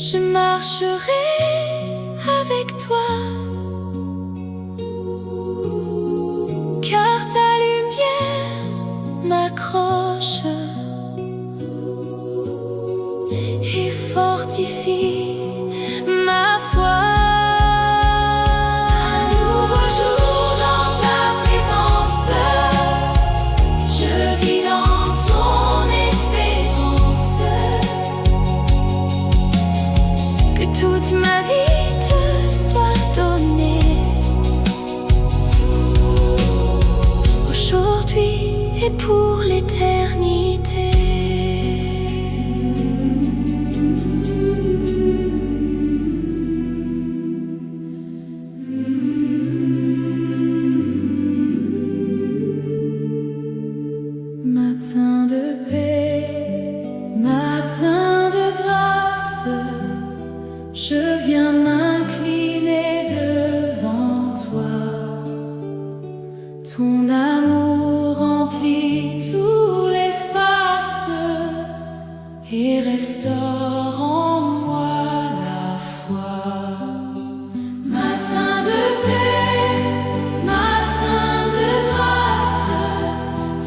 je marcherai avec toi, car ta lumière m'accroche et fortifie ma foi. Un nouveau jour dans ta présence, je vis dans ton espérance, que toute ma vie te soit donnée, aujourd'hui et pour l'éternité. Matin de paix, matin de grâce, je viens m'incliner devant toi. Ton amour remplit tout l'espace et restaure en moi la foi. Matin de paix, matin de grâce,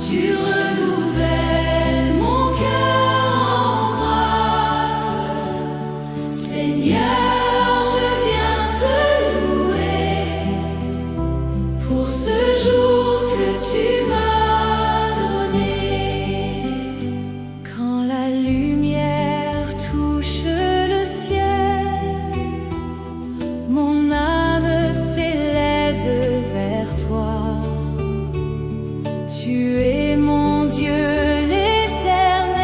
tu renouvelles mon cœur en grâce. Seigneur, je viens te louer pour ce jour que tu m'as donné. Quand la lumière touche le ciel, mon âme s'élève vers toi. Tu es mon Dieu l'Éternel,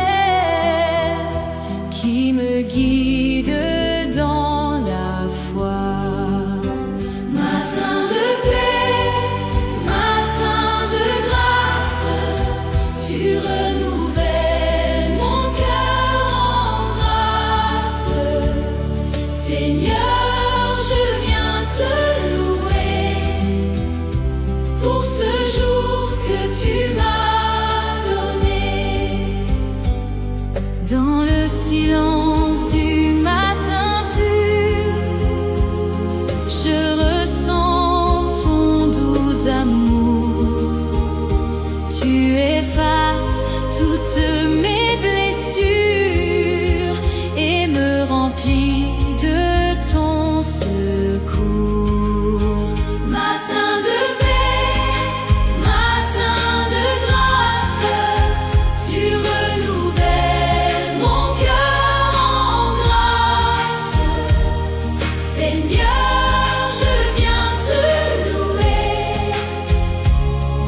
qui me guide dans la foi. Matin de paix, matin de grâce, tu renouvelles mon cœur en grâce. Seigneur, je viens te louer pour ce jour que tu m'as donné. Dans le silence du matin pur, je ressens ton doux amour. Tu effaces toutes mes blessures et me remplis de ton secours. Matin de paix, matin de grâce, tu renouvelles mon cœur en grâce. Seigneur, je viens te louer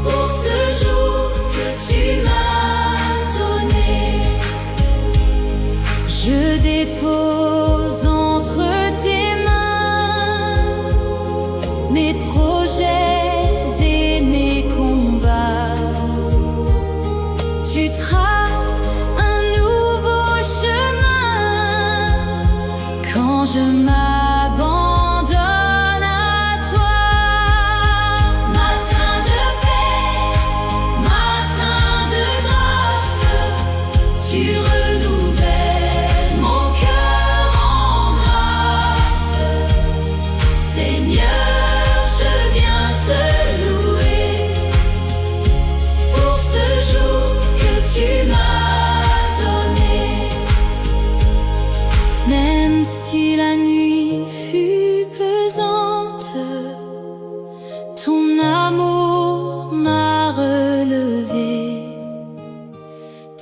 pour ce jour que tu m'as donné. Je dépose entre tes mains mes projets et mes combats. Tu traces un nouveau chemin quand je m'abandonne à toi. Matin de paix, matin de grâce, tu renouvelles mon cœur en grâce. Seigneur, je viens te louer pour ce jour que tu m'as donné. Même si la nuit fut pesante, ton amour m'a relevé.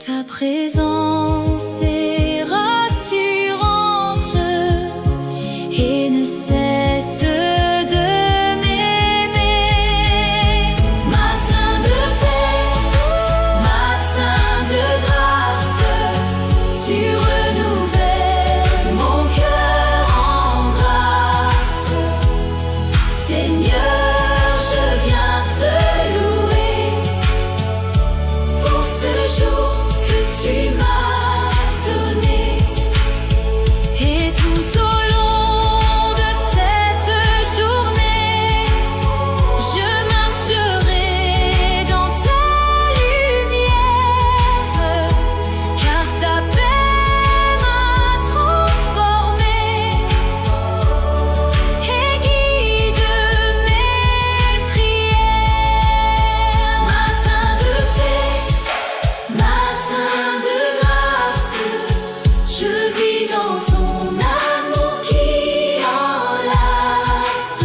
Ta présence est rassurante et ne cesse de m'aimer. Matin de paix, matin de grâce, tu renouvelles mon cœur en vis dans ton amour qui enlace,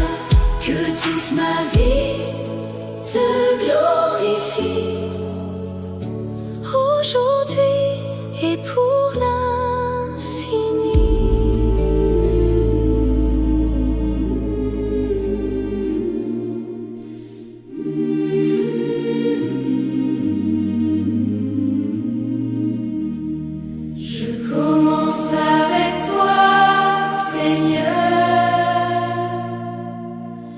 que toute ma vie te glorifie, aujourd'hui et pour l'infini. Je commence avec toi, Seigneur,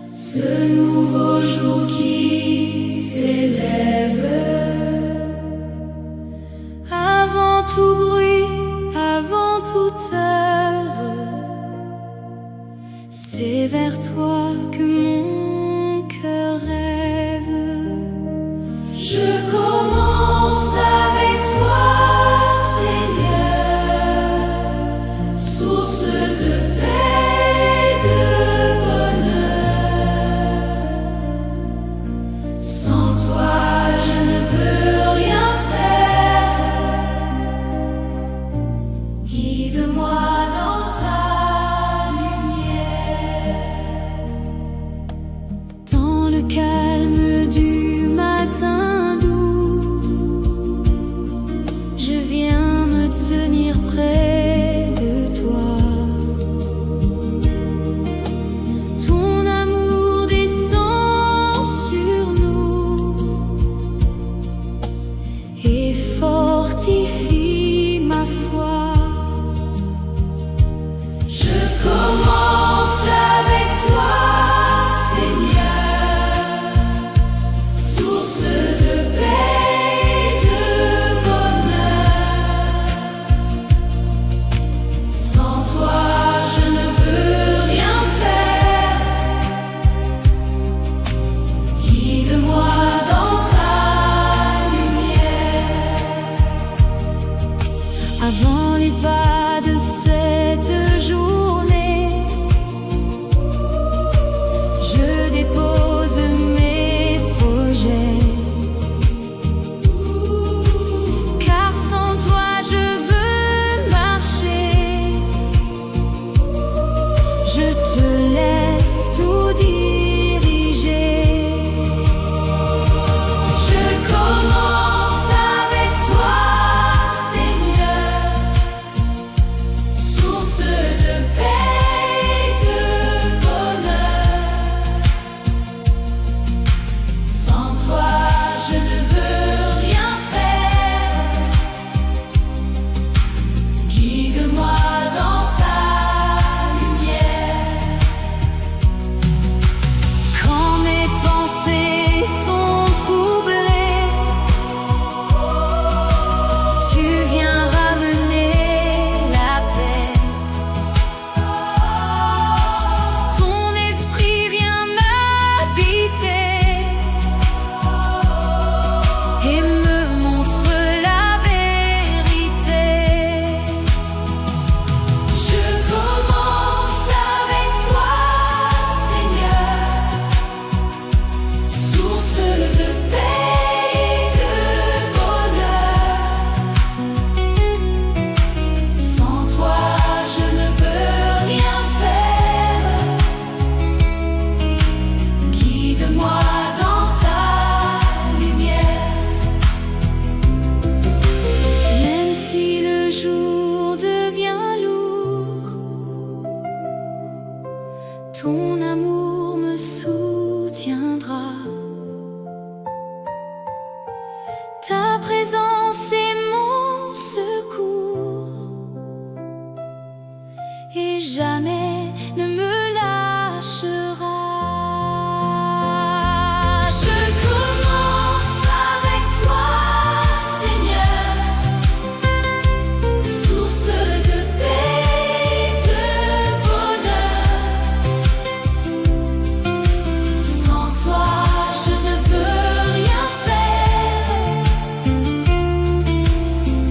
ce nouveau jour qui s'élève. Avant tout bruit, avant toute heure, c'est vers toi que mon cœur rêve. Je commence avec toi, Seigneur, source de paix, de bonheur. Sans toi, je ne veux rien faire. Guide-moi dans ta lumière. Dans le calme du matin doux, je viens me tenir près de toi. Ton amour descend sur nous et fortifie ma foi. Je commence avec toi, Seigneur, source de paix, de bonheur. Sans toi, je ne veux rien faire. Guide-moi dans ta lumière. Avant les pas de cette journée, je dépose mes projets. Car sans toi je veux marcher. Je te laisse tout diriger. Je commence avec toi, Seigneur, source de paix et de bonheur. Sans toi, je ne veux rien faire. Guide-moi dans ta lumière. Quand mes pensées sont troublées, tu viens ramener la paix. Ton esprit vient m'habiter et me montre la vérité. Je commence avec toi, Seigneur, source de paix et de bonheur. Sans toi, je ne veux rien faire. Guide-moi dans ta lumière. Même si le jour devient lourd, ton amour me soutiendra. Ta présence est mon secours et jamais ne me lâchera. Je commence avec toi, Seigneur, source de paix et de bonheur. Sans toi, je ne veux rien faire.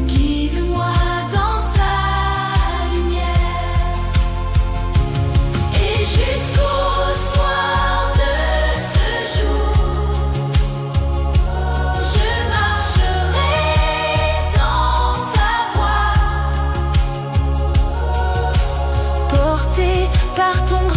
Guide-moi dans ta lumière. par ton